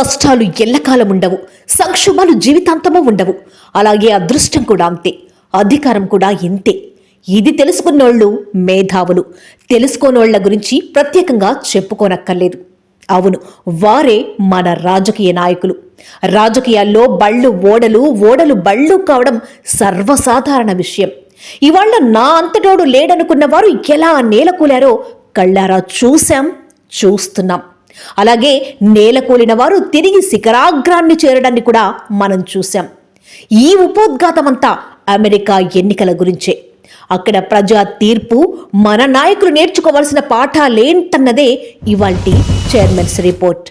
కష్టాలు ఎల్లకాలం ఉండవు, సంక్షోభాలు జీవితాంతమూ ఉండవు. అలాగే అదృష్టం కూడా అంతే, అధికారం కూడా ఇంతే. ఇది తెలుసుకున్నోళ్ళు మేధావులు, తెలుసుకోనోళ్ల గురించి ప్రత్యేకంగా చెప్పుకోనక్కర్లేదు. అవును, వారే మన రాజకీయ నాయకులు. రాజకీయాల్లో బళ్ళు ఓడలు, ఓడలు బళ్ళు కావడం సర్వసాధారణ విషయం. ఇవాళ నా అంతటోడు లేడనుకున్న వారు ఎలా నేలకూలారో కళ్ళారా చూశాం, చూస్తున్నాం. అలాగే నేలకూలిన వారు తిరిగి శిఖరాగ్రాన్ని చేరడాన్ని కూడా మనం చూశాం. ఈ ఉపోద్ఘాతమంతా అమెరికా ఎన్నికల గురించే. అక్కడ ప్రజా తీర్పు మన నాయకులు నేర్చుకోవాల్సిన పాఠాలేంటన్నదే ఇవాల్టి చైర్మన్స్ రిపోర్ట్.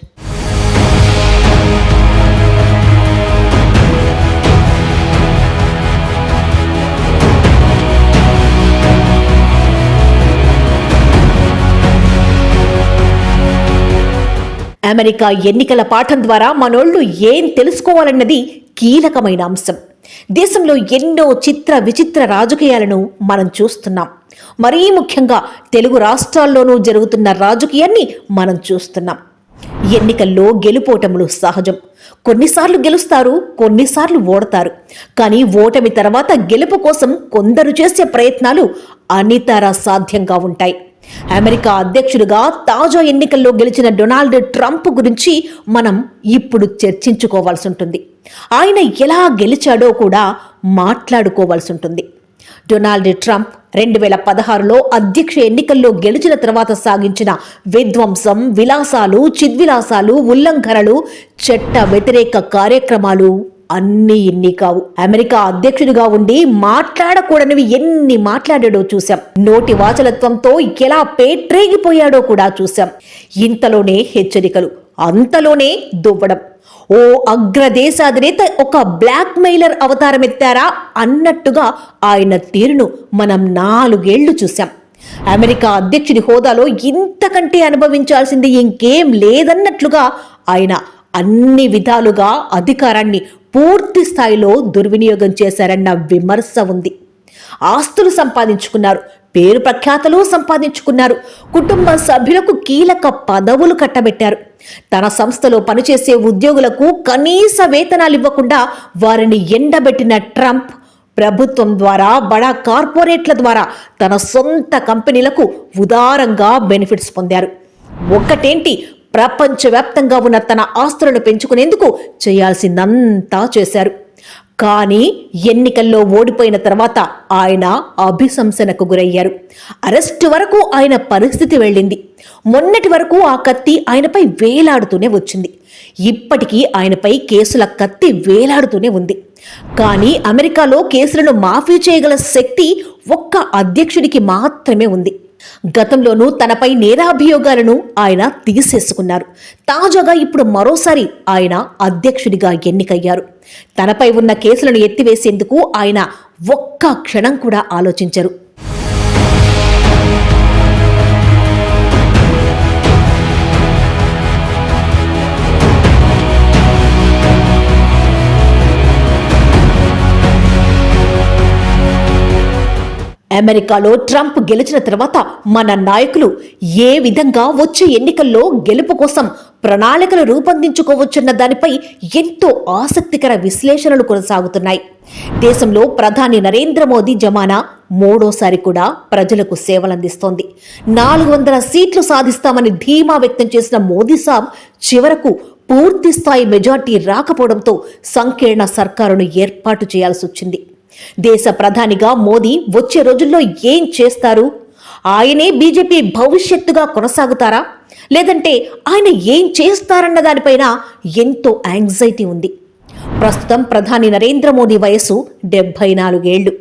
అమెరికా ఎన్నికల పాఠం ద్వారా మనోళ్లు ఏం తెలుసుకోవాలన్నది కీలకమైన అంశం. దేశంలో ఎన్నో చిత్ర విచిత్ర రాజకీయాలను మనం చూస్తున్నాం. మరీ ముఖ్యంగా తెలుగు రాష్ట్రాల్లోనూ జరుగుతున్న రాజకీయాన్ని మనం చూస్తున్నాం. ఎన్నికల్లో గెలుపోటములు సహజం. కొన్నిసార్లు గెలుస్తారు, కొన్నిసార్లు ఓడతారు. కానీ ఓటమి తర్వాత గెలుపు కోసం కొందరు చేసే ప్రయత్నాలు అనితర సాధ్యంగా ఉంటాయి. అమెరికా అధ్యక్షుడిగా తాజా ఎన్నికల్లో గెలిచిన డొనాల్డ్ ట్రంప్ గురించి మనం ఇప్పుడు చర్చించుకోవాల్సి ఉంటుంది. ఆయన ఎలా గెలిచాడో కూడా మాట్లాడుకోవాల్సి ఉంటుంది. డొనాల్డ్ ట్రంప్ 2016లో అధ్యక్ష ఎన్నికల్లో గెలిచిన తర్వాత సాగించిన విధ్వంసం, విలాసాలు, చిద్విలాసాలు, ఉల్లంఘనలు, చట్ట వ్యతిరేక కార్యక్రమాలు అన్నీ ఇన్ని కావు. అమెరికా అధ్యక్షుడిగా ఉండి మాట్లాడకూడనివి ఎన్ని మాట్లాడాడో చూశాం. నోటి వాచలత్వంతో ఎలా పేట్రేగిపోయాడో కూడా చూశాం. ఇంతలోనే హెచ్చరికలు, అంతలోనే దువ్వడం. ఓ అగ్రదేశాధినేత ఒక బ్లాక్ మెయిలర్ అవతారం ఎత్తారా అన్నట్టుగా ఆయన తీరును మనం 4 ఏళ్లు చూశాం. అమెరికా అధ్యక్షుడి హోదాలో ఇంతకంటే అనుభవించాల్సింది ఇంకేం లేదన్నట్లుగా ఆయన అన్ని విధాలుగా అధికారాన్ని పూర్తి స్థాయిలో దుర్వినియోగం చేశారన్న విమర్శ ఉంది. ఆస్తులు సంపాదించుకున్నారు, పేరు ప్రఖ్యాతలు సంపాదించుకున్నారు, కుటుంబ సభ్యులకు కీలక పదవులు కట్టబెట్టారు. తన సంస్థలో పనిచేసే ఉద్యోగులకు కనీస వేతనాలు ఇవ్వకుండా వారిని ఎండబెట్టిన ట్రంప్ ప్రభుత్వం ద్వారా, బడా కార్పొరేట్ల ద్వారా తన సొంత కంపెనీలకు ఉదారంగా బెనిఫిట్స్ పొందారు. ఒక్కటేంటి, ప్రపంచవ్యాప్తంగా ఉన్న తన ఆస్తులను పెంచుకునేందుకు చేయాల్సిందంతా చేశారు. కానీ ఎన్నికల్లో ఓడిపోయిన తర్వాత ఆయన అభిశంసనకు గురయ్యారు. అరెస్టు వరకు ఆయన పరిస్థితి వెళ్ళింది. మొన్నటి వరకు ఆ కత్తి ఆయనపై వేలాడుతూనే వచ్చింది. ఇప్పటికీ ఆయనపై కేసుల కత్తి వేలాడుతూనే ఉంది. కానీ అమెరికాలో కేసులను మాఫీ చేయగల శక్తి ఒక్క అధ్యక్షుడికి మాత్రమే ఉంది. గతంలోనూ తనపై నేరాభియోగాలను ఆయన తీసేసుకున్నారు. తాజాగా ఇప్పుడు మరోసారి ఆయన అధ్యక్షుడిగా ఎన్నికయ్యారు. తనపై ఉన్న కేసులను ఎత్తివేసేందుకు ఆయన ఒక్క క్షణం కూడా ఆలోచించరు. అమెరికాలో ట్రంప్ గెలిచిన తర్వాత మన నాయకులు ఏ విధంగా వచ్చే ఎన్నికల్లో గెలుపు కోసం ప్రణాళికలు రూపొందించుకోవచ్చన్న దానిపై ఎంతో ఆసక్తికర విశ్లేషణలు కొనసాగుతున్నాయి. దేశంలో ప్రధాని నరేంద్ర మోదీ జమానా 3వ సారి కూడా ప్రజలకు సేవలందిస్తోంది. 400 సీట్లు సాధిస్తామని ధీమా వ్యక్తం చేసిన మోదీ సాబ్ చివరకు పూర్తి స్థాయి మెజార్టీ రాకపోవడంతో సంకీర్ణ సర్కారును ఏర్పాటు చేయాల్సి వచ్చింది. దేశ ప్రధానిగా మోదీ వచ్చే రోజుల్లో ఏం చేస్తారు? ఆయనే బీజేపీ భవిష్యత్తుగా కొనసాగుతారా, లేదంటే ఆయన ఏం చేస్తారన్న దానిపైన ఎంతో యాంగ్జైటీ ఉంది. ప్రస్తుతం ప్రధాని నరేంద్ర మోదీ వయసు 74 ఏళ్లు.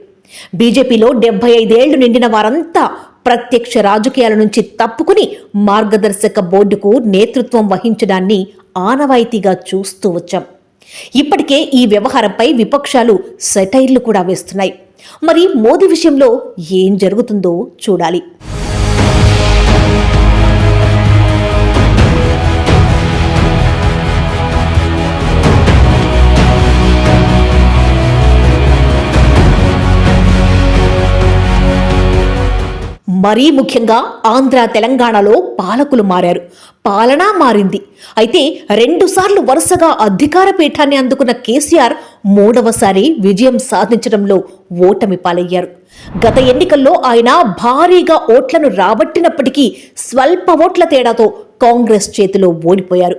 బీజేపీలో 75 ఏళ్లు నిండిన వారంతా ప్రత్యక్ష రాజకీయాల నుంచి తప్పుకుని మార్గదర్శక బోర్డుకు నేతృత్వం వహించడాన్ని ఆనవాయితీగా చూస్తూ వచ్చాం. ఇప్పటికే ఈ వ్యవహారంపై విపక్షాలు సెటైర్లు కూడా వేస్తున్నాయి. మరి మోదీ విషయంలో ఏం జరుగుతుందో చూడాలి. మరీ ముఖ్యంగా ఆంధ్ర తెలంగాణలో పాలకులు మారారు, పాలన మారింది. అయితే 2 సార్లు వరుసగా అధికార పీఠాన్ని అందుకున్న కేసీఆర్ మూడవసారి విజయం సాధించడంలో ఓటమి పాలయ్యారు. గత ఎన్నికల్లో ఆయన భారీగా ఓట్లను రాబట్టినప్పటికీ స్వల్ప ఓట్ల తేడాతో కాంగ్రెస్ చేతిలో ఓడిపోయారు.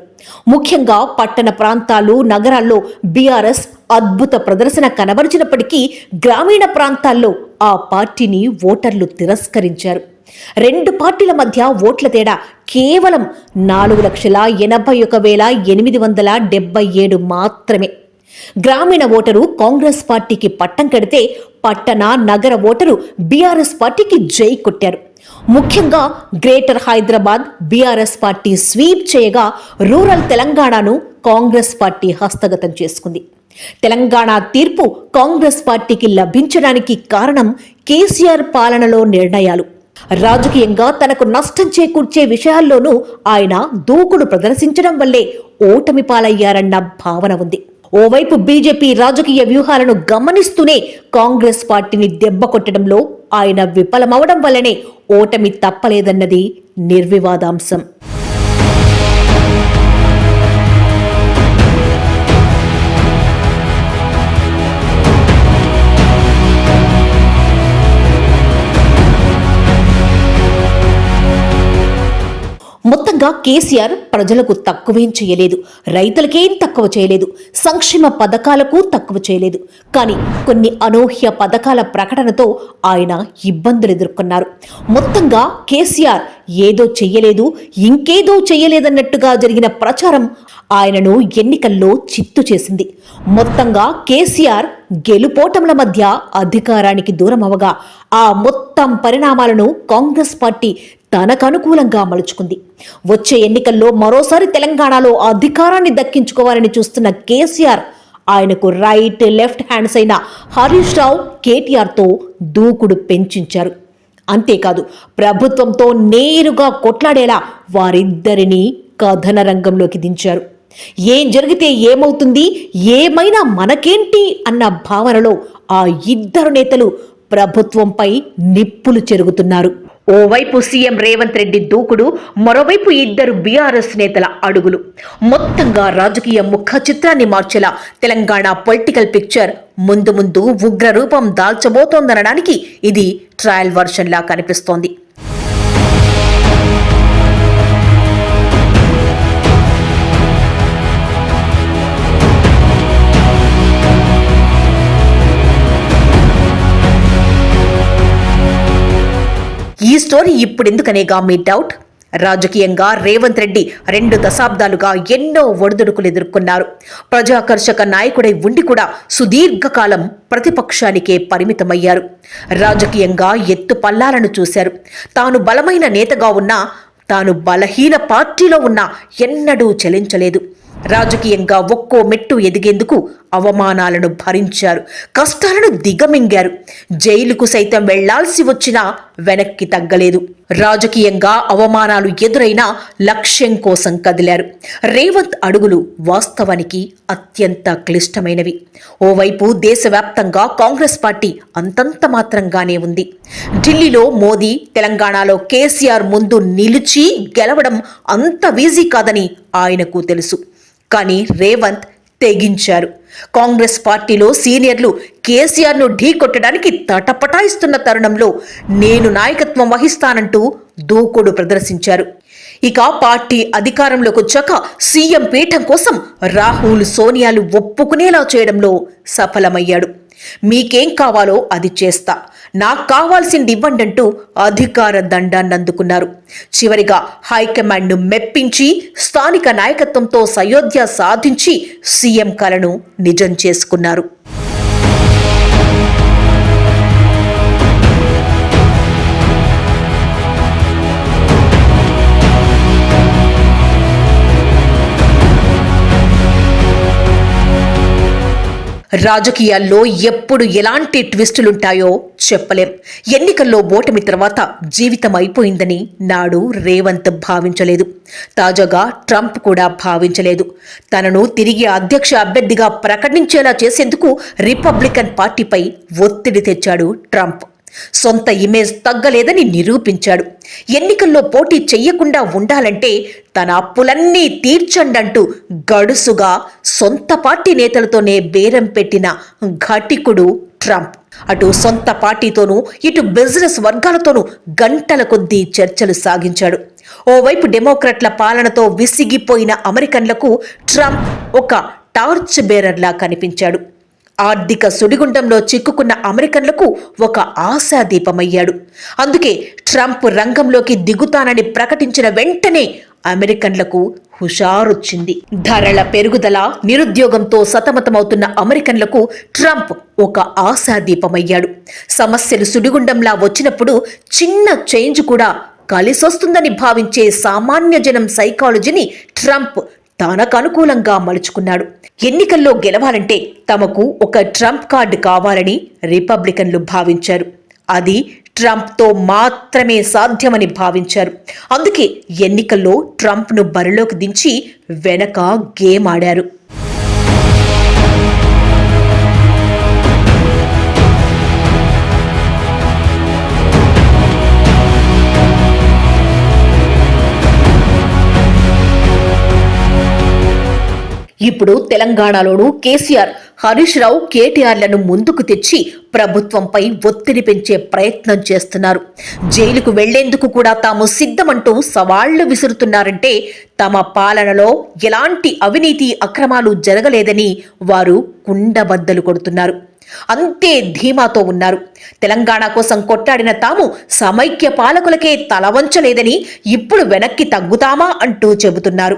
ముఖ్యంగా పట్టణ ప్రాంతాలు, నగరాల్లో బీఆర్ఎస్ అద్భుత ప్రదర్శన కనబరిచినప్పటికీ గ్రామీణ ప్రాంతాల్లో ఆ పార్టీని ఓటర్లు తిరస్కరించారు. 2 పార్టీల మధ్య ఓట్ల తేడా కేవలం 4,81,877 మాత్రమే. గ్రామీణ ఓటరు కాంగ్రెస్ పార్టీకి పట్టం కడితే పట్టణ, నగర ఓటరు బీఆర్ఎస్ పార్టీకి జై కొట్టారు. ముఖ్యంగా greater Hyderabad BRS party sweep చేయగా రూరల్ తెలంగాణను కాంగ్రెస్ పార్టీ హస్తగతం చేసుకుంది. తెలంగాణ తీర్పు కాంగ్రెస్ పార్టీకి లభించడానికి కారణం కేసీఆర్ పాలనలో నిర్ణయాలు. రాజకీయంగా తనకు నష్టం చేకూర్చే విషయాల్లోనూ ఆయన దూకుడు ప్రదర్శించడం వల్లే ఓటమి పాలయ్యారన్న భావన ఉంది. ఓవైపు బీజేపీ రాజకీయ వ్యూహాలను గమనిస్తూనే కాంగ్రెస్ పార్టీని దెబ్బ కొట్టడంలో ఆయన విఫలమవడం వల్లనే ఓటమి తప్పలేదన్నది నిర్వివాదాంశం. మొత్తంగా కేసీఆర్ ప్రజలకు తక్కువేం చేయలేదు, రైతులకేం తక్కువ చేయలేదు, సంక్షేమ పథకాలకు తక్కువ చేయలేదు. కానీ కొన్ని అనూహ్య పథకాల ప్రకటనతో ఆయన ఇబ్బందులు ఎదుర్కొన్నారు. మొత్తంగా కేసీఆర్ ఏదో చెయ్యలేదు, ఇంకేదో చెయ్యలేదన్నట్టుగా జరిగిన ప్రచారం ఆయనను ఎన్నికల్లో చిత్తు చేసింది. మొత్తంగా కేసీఆర్ గెలుపోటముల మధ్య అధికారానికి దూరం అవగా ఆ మొత్తం పరిణామాలను కాంగ్రెస్ పార్టీ తనకనుకూలంగా మలుచుకుంది. వచ్చే ఎన్నికల్లో మరోసారి తెలంగాణలో అధికారాన్ని దక్కించుకోవాలని చూస్తున్న కేసీఆర్ ఆయనకు రైట్, లెఫ్ట్ హ్యాండ్స్ అయిన హరీష్ రావు, కేటీఆర్తో దూకుడు పెంచించారు. అంతేకాదు ప్రభుత్వంతో నేరుగా కొట్లాడేలా వారిద్దరినీ కథన రంగంలోకి దించారు. ఏం జరిగితే ఏమవుతుంది, ఏమైనా మనకేంటి అన్న భావనలో ఆ ఇద్దరు నేతలు ప్రభుత్వంపై నిప్పులు చెరుగుతున్నారు. ఓవైపు సీఎం రేవంత్ రెడ్డి దూకుడు, మరోవైపు ఇద్దరు బీఆర్ఎస్ నేతల అడుగులు. మొత్తంగా రాజకీయ ముఖ చిత్రాన్ని మార్చేలా తెలంగాణ పొలిటికల్ పిక్చర్ ముందు ముందు ఉగ్ర రూపం దాల్చబోతోందనడానికి ఇది ట్రయల్ వర్షన్ లా కనిపిస్తోంది. ఈ స్టోరీ ఇప్పుడెందుకనేగా మీ డౌట్? రాజకీయంగా రేవంత్ రెడ్డి 2 దశాబ్దాలుగా ఎన్నో ఒడిదుడుకులు ఎదుర్కొన్నారు. ప్రజాకర్షక నాయకుడై ఉండి కూడా సుదీర్ఘకాలం ప్రతిపక్షానికే పరిమితమయ్యారు. రాజకీయంగా ఎత్తు పల్లాలను చూశారు. తాను బలమైన నేతగా ఉన్నా, తాను బలహీన పార్టీలో ఉన్నా ఎన్నడూ చలించలేదు. రాజకీయంగా ఒక్కో మెట్టు ఎదిగేందుకు అవమానాలను భరించారు, కష్టాలను దిగమింగారు. జైలుకు సైతం వెళ్లాల్సి వచ్చినా వెనక్కి తగ్గలేదు. రాజకీయంగా అవమానాలు ఎదురైనా లక్ష్యం కోసం కదిలారు. రేవంత్ అడుగులు వాస్తవానికి అత్యంత క్లిష్టమైనవి. ఓవైపు దేశవ్యాప్తంగా కాంగ్రెస్ పార్టీ అంతంత మాత్రంగానే ఉంది. ఢిల్లీలో మోదీ, తెలంగాణలో కేసీఆర్ ముందు నిలిచి గెలవడం అంత ఈజీ కాదని ఆయనకు తెలుసు. కానీ రేవంత్ తెగించారు. కాంగ్రెస్ పార్టీలో సీనియర్లు కేసీఆర్ను ఢీకొట్టడానికి తటపటాయిస్తున్న తరుణంలో నేను నాయకత్వం వహిస్తానంటూ దూకుడు ప్రదర్శించారు. ఇక పార్టీ అధికారంలోకి వచ్చాక సీఎం పీఠం కోసం రాహుల్, సోనియాలు ఒప్పుకునేలా చేయడంలో సఫలమయ్యాడు. మీకేం కావాలో అది చేస్తా, నాకు కావాల్సింది ఇవ్వండంటూ అధికార దండాన్ని అందుకున్నారు. చివరిగా హైకమాండ్ను మెప్పించి స్థానిక నాయకత్వంతో సయోధ్య సాధించి సీఎం కలను నిజం చేసుకున్నారు. రాజకీయాల్లో ఎప్పుడు ఎలాంటి ట్విస్టులుంటాయో చెప్పలేం. ఎన్నికల్లో ఓటమి తర్వాత జీవితం అయిపోయిందని నాడు రేవంత్ భావించలేదు. తాజాగా ట్రంప్ కూడా భావించలేదు. తనను తిరిగి అధ్యక్ష అభ్యర్థిగా ప్రకటించేలా చేసేందుకు రిపబ్లికన్ పార్టీపై ఒత్తిడి తెచ్చాడు ట్రంప్. సొంత ఇమేజ్ తగ్గలేదని నిరూపించాడు. ఎన్నికల్లో పోటీ చెయ్యకుండా ఉండాలంటే తన అప్పులన్నీ తీర్చండంటూ గడుసుగా సొంత పార్టీ నేతలతోనే బేరం పెట్టిన ఘటికుడు ట్రంప్. అటు సొంత పార్టీతోనూ ఇటు బిజినెస్ వర్గాలతోనూ గంటల కొద్దీ చర్చలు సాగించాడు. ఓవైపు డెమోక్రాట్ల పాలనతో విసిగిపోయిన అమెరికన్లకు ట్రంప్ ఒక టార్చ్ బేరర్లా కనిపించాడు. ఆర్థిక సుడిగుండంలో చిక్కుకున్న అమెరికన్లకు ఒక ఆశాదీపమయ్యాడు. అందుకే ట్రంప్ రంగంలోకి దిగుతానని ప్రకటించిన వెంటనే అమెరికన్లకు హుషారొచ్చింది. ధరల పెరుగుదల, నిరుద్యోగంతో సతమతమవుతున్న అమెరికన్లకు ట్రంప్ ఒక ఆశాదీపమయ్యాడు. సమస్యలు సుడిగుండంలా వచ్చినప్పుడు చిన్న చేంజ్ కూడా కలిసొస్తుందని భావించే సామాన్య జనం సైకాలజీని ట్రంప్ తనకు అనుకూలంగా మలుచుకున్నాడు. ఎన్నికల్లో గెలవాలంటే తమకు ఒక ట్రంప్ కార్డు కావాలని రిపబ్లికన్లు భావించారు. అది ట్రంప్తో మాత్రమే సాధ్యమని భావించారు. అందుకే ఎన్నికల్లో ట్రంప్ను బరిలోకి దించి వెనక గేమ్ ఆడారు. ఇప్పుడు తెలంగాణలోనూ కేసీఆర్, హరీష్ రావు, కేటీఆర్లను ముందుకు తెచ్చి ప్రభుత్వంపై ఒత్తిడి పెంచే ప్రయత్నం చేస్తున్నారు. జైలుకు వెళ్లేందుకు కూడా తాము సిద్ధమంటూ సవాళ్లు విసురుతున్నారంటే తమ పాలనలో ఎలాంటి అవినీతి అక్రమాలు జరగలేదని వారు కుండబద్దలు కొడుతున్నారు. అంతే ధీమాతో ఉన్నారు. తెలంగాణ కోసం కొట్టాడిన తాము సమైక్య పాలకులకే తలవంచలేదని ఇప్పుడు వెనక్కి తగ్గుతామా అంటూ చెబుతున్నారు.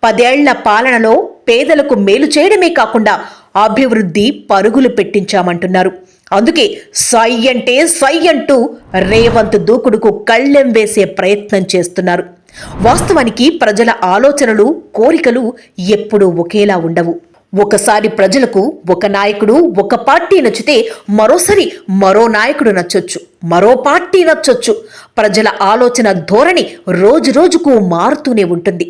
10 ఏళ్ల పాలనలో పేదలకు మేలు చేయడమే కాకుండా అభివృద్ధి పరుగులు పెట్టించామంటున్నారు. అందుకే సై అంటే సై అంటూ రేవంత్ దూకుడుకు కళ్ళెం వేసే ప్రయత్నం చేస్తున్నారు. వాస్తవానికి ప్రజల ఆలోచనలు, కోరికలు ఎప్పుడూ ఒకేలా ఉండవు. ఒకసారి ప్రజలకు ఒక నాయకుడు, ఒక పార్టీ నచ్చితే మరోసారి మరో నాయకుడు నచ్చొచ్చు, మరో పార్టీ నచ్చొచ్చు. ప్రజల ఆలోచన ధోరణి రోజురోజుకు మారుతూనే ఉంటుంది.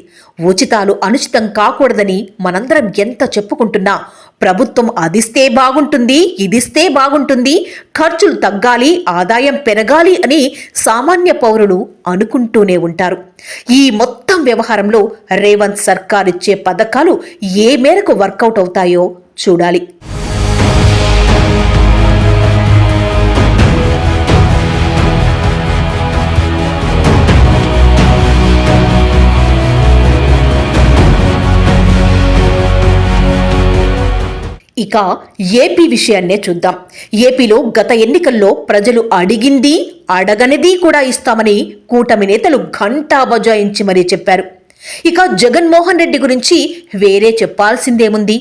ఉచితాలు అనుచితం కాకూడదని మనందరం ఎంత చెప్పుకుంటున్నా ప్రభుత్వం అదిస్తే బాగుంటుంది, ఇదిస్తే బాగుంటుంది, ఖర్చులు తగ్గాలి, ఆదాయం పెరగాలి అని సామాన్య పౌరులు అనుకుంటూనే ఉంటారు. ఈ మొత్తం వ్యవహారంలో రేవంత్ సర్కార్ ఇచ్చే పథకాలు ఏ మేరకు వర్కౌట్ అవుతాయో చూడాలి. ఇక ఏపీ విషయాన్నే చూద్దాం. ఏపీలో గత ఎన్నికల్లో ప్రజలు అడిగింది, అడగనిది కూడా ఇస్తామని కూటమి నేతలు ఘంటా బజాయించి మరీ చెప్పారు. ఇక జగన్మోహన్ రెడ్డి గురించి వేరే చెప్పాల్సిందేముంది?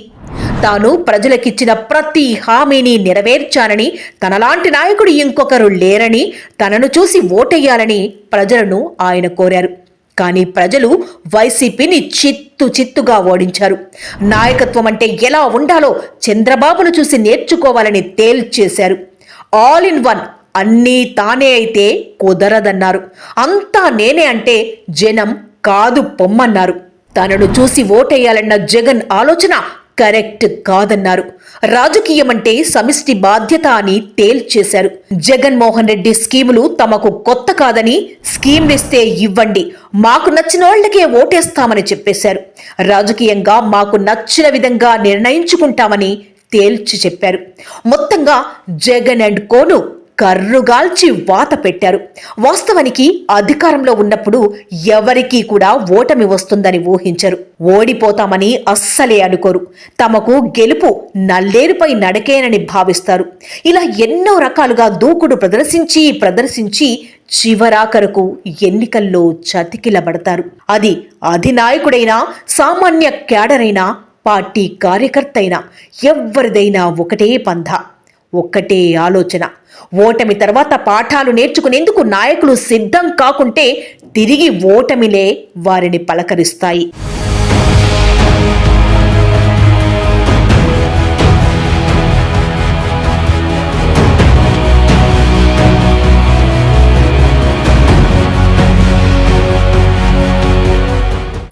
తాను ప్రజలకిచ్చిన ప్రతి హామీని నెరవేర్చానని, తనలాంటి నాయకుడు ఇంకొకరు లేరని, తనను చూసి ఓటెయ్యాలని ప్రజలను ఆయన కోరారు. కానీ ప్రజలు వైసీపీని చిత్తుగా ఓడించారు. నాయకత్వం అంటే ఎలా ఉండాలో చంద్రబాబును చూసి నేర్చుకోవాలని తేల్చేశారు. ఆల్ ఇన్ వన్, అన్నీ తానే అయితే కుదరదన్నారు. అంతా నేనే అంటే జనం కాదు పొమ్మన్నారు. తనను చూసి ఓటేయాలన్న జగన్ ఆలోచన కరెక్ట్ కాదన్నారు. రాజకీయం అంటే సమిష్టి బాధ్యత అని తేల్చేశారు. జగన్మోహన్ రెడ్డి స్కీములు తమకు కొత్త కాదని, స్కీమ్లిస్తే ఇవ్వండి, మాకు నచ్చిన వాళ్లకే ఓటేస్తామని చెప్పేశారు. రాజకీయంగా మాకు నచ్చిన విధంగా నిర్ణయించుకుంటామని తేల్చి చెప్పారు. మొత్తంగా జగన్ అండ్ కోను కర్రుగాల్చి వాత పెట్టారు. వాస్తవానికి అధికారంలో ఉన్నప్పుడు ఎవరికీ కూడా ఓటమి వస్తుందని ఊహించరు. ఓడిపోతామని అస్సలే అనుకోరు. తమకు గెలుపు నల్లేరుపై నడకేనని భావిస్తారు. ఇలా ఎన్నో రకాలుగా దూకుడు ప్రదర్శించి చివరాఖరకు ఎన్నికల్లో చతికిలబడతారు. అది అధినాయకుడైనా, సామాన్య క్యాడరైనా, పార్టీ కార్యకర్త అయినా ఎవరిదైనా ఒకటే పంథా, ఒక్కటే ఆలోచన. ఓటమి తర్వాత పాఠాలు నేర్చుకునేందుకు నాయకులు సిద్ధం కాకుంటే తిరిగి ఓటమిలే వారిని పలకరిస్తాయి.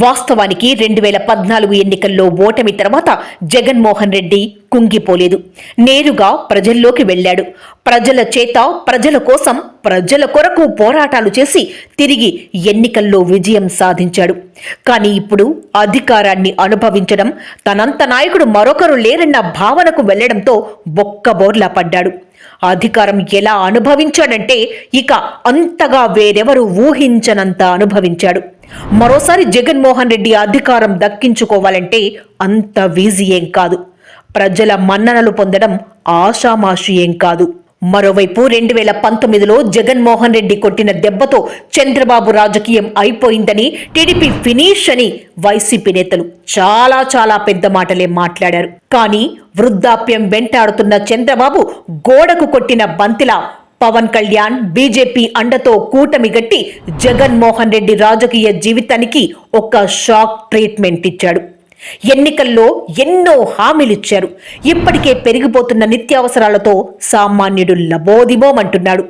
వాస్తవానికి 2014 ఎన్నికల్లో ఓటమి తర్వాత జగన్మోహన్ రెడ్డి కుంగిపోలేదు. నేరుగా ప్రజల్లోకి వెళ్ళాడు. ప్రజల చేత, ప్రజల కోసం, ప్రజల కొరకు పోరాటాలు చేసి తిరిగి ఎన్నికల్లో విజయం సాధించాడు. కానీ ఇప్పుడు అధికారాన్ని అనుభవించడం, తనంత నాయకుడు మరొకరు లేరన్న భావనకు వెళ్లడంతో బొక్కబోర్లా పడ్డాడు. అధికారం ఎలా అనుభవించాడంటే ఇక అంతగా వేరెవరు ఊహించనంత అనుభవించాడు. మరోసారి జగన్మోహన్ రెడ్డి అధికారం దక్కించుకోవాలంటే అంత ఈజీ ఏం కాదు. ప్రజల మన్ననలు పొందడం ఆషామాషి ఏం కాదు. మరోవైపు 2019లో జగన్మోహన్ రెడ్డి కొట్టిన దెబ్బతో చంద్రబాబు రాజకీయం అయిపోయిందని, టీడీపీ ఫినిష్ అని వైసీపీ నేతలు చాలా పెద్ద మాటలే మాట్లాడారు. కానీ వృద్ధాప్యం వెంటాడుతున్న చంద్రబాబు గోడకు కొట్టిన బంతిలా పవన్ కళ్యాణ్, బీజేపీ అండతో కూటమి గట్టి జగన్మోహన్ రెడ్డి రాజకీయ జీవితానికి ఒక షాక్ ట్రీట్మెంట్ ఇచ్చాడు. ఎన్నికల్లో ఎన్నో హామీలిచ్చారు. ఇప్పటికే పెరిగిపోతున్న నిత్యావసరాలతో సామాన్యుడు లబోదిబోమంటున్నాడు.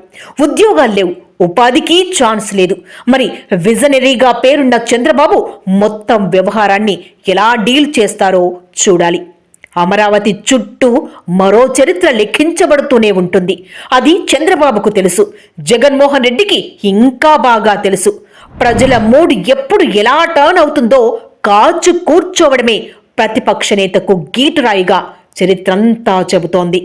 ఉద్యోగాలు లేవు, ఉపాధికి ఛాన్స్ లేదు. మరి విజనరీగా పేరున్న చంద్రబాబు మొత్తం వ్యవహారాన్ని ఎలా డీల్ చేస్తారో చూడాలి. అమరావతి చుట్టూ మరో చరిత్ర లెక్కించబడుతూనే ఉంటుంది. అది చంద్రబాబుకు తెలుసు, జగన్మోహన్ రెడ్డికి ఇంకా బాగా తెలుసు. ప్రజల మూడ్ ఎప్పుడు ఎలా టర్న్ అవుతుందో కాచు కూర్చోవడమే ప్రతిపక్ష నేతకు గీటురాయిగా చరిత్రంతా చెబుతోంది.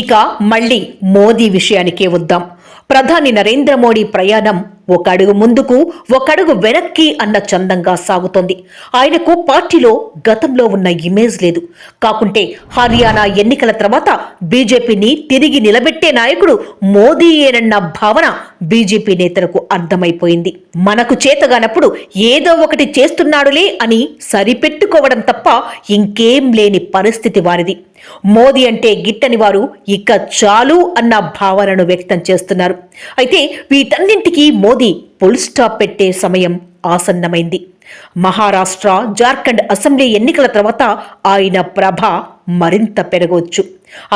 ఇక మళ్ళీ మోదీ విషయానికే వద్దాం. ప్రధాని నరేంద్ర మోడీ ప్రయాణం ఒక అడుగు ముందుకు, ఒక అడుగు వెనక్కి అన్న చందంగా సాగుతోంది. ఆయనకు పార్టీలో గతంలో ఉన్న ఇమేజ్ లేదు. కాకుంటే హర్యానా ఎన్నికల తర్వాత బీజేపీని తిరిగి నిలబెట్టే నాయకుడు మోదీయేనన్న భావన బీజేపీ నేతలకు అర్థమైపోయింది. మనకు చేతగానప్పుడు ఏదో ఒకటి చేస్తున్నాడులే అని సరిపెట్టుకోవడం తప్ప ఇంకేం లేని పరిస్థితి వారిది. మోదీ అంటే గిట్టని వారు ఇక చాలు అన్న భావనను వ్యక్తం చేస్తున్నారు. అయితే వీటన్నింటికీ మోదీ ఫుల్ స్టాప్ పెట్టే సమయం ఆసన్నమైంది. మహారాష్ట్ర, జార్ఖండ్ అసెంబ్లీ ఎన్నికల తర్వాత ఆయన ప్రభ మరింత పెరగవచ్చు,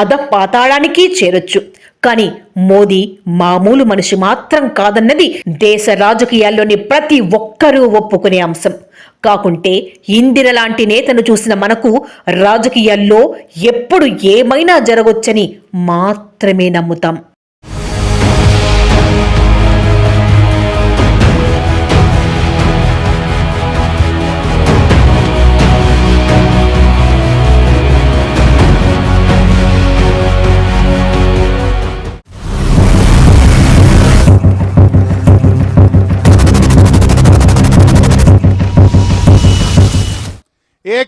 అధపాతాళానికి చేరొచ్చు. కానీ మోదీ మామూలు మనిషి మాత్రం కాదన్నది దేశ రాజకీయాల్లోని ప్రతి ఒక్కరూ ఒప్పుకునే అంశం. కాకుంటే ఇందిర లాంటి నేతను చూసిన మనకు రాజకీయాల్లో ఎప్పుడు ఏమైనా జరగొచ్చని మాత్రమే నమ్ముతాం.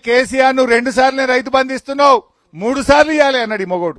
కేసీఆర్ నువ్వు 2 సార్లు రైతు బంధు ఇస్తున్నావు, 3 సార్లు ఇవ్వాలి అన్నాడు ఈ మొగోడు.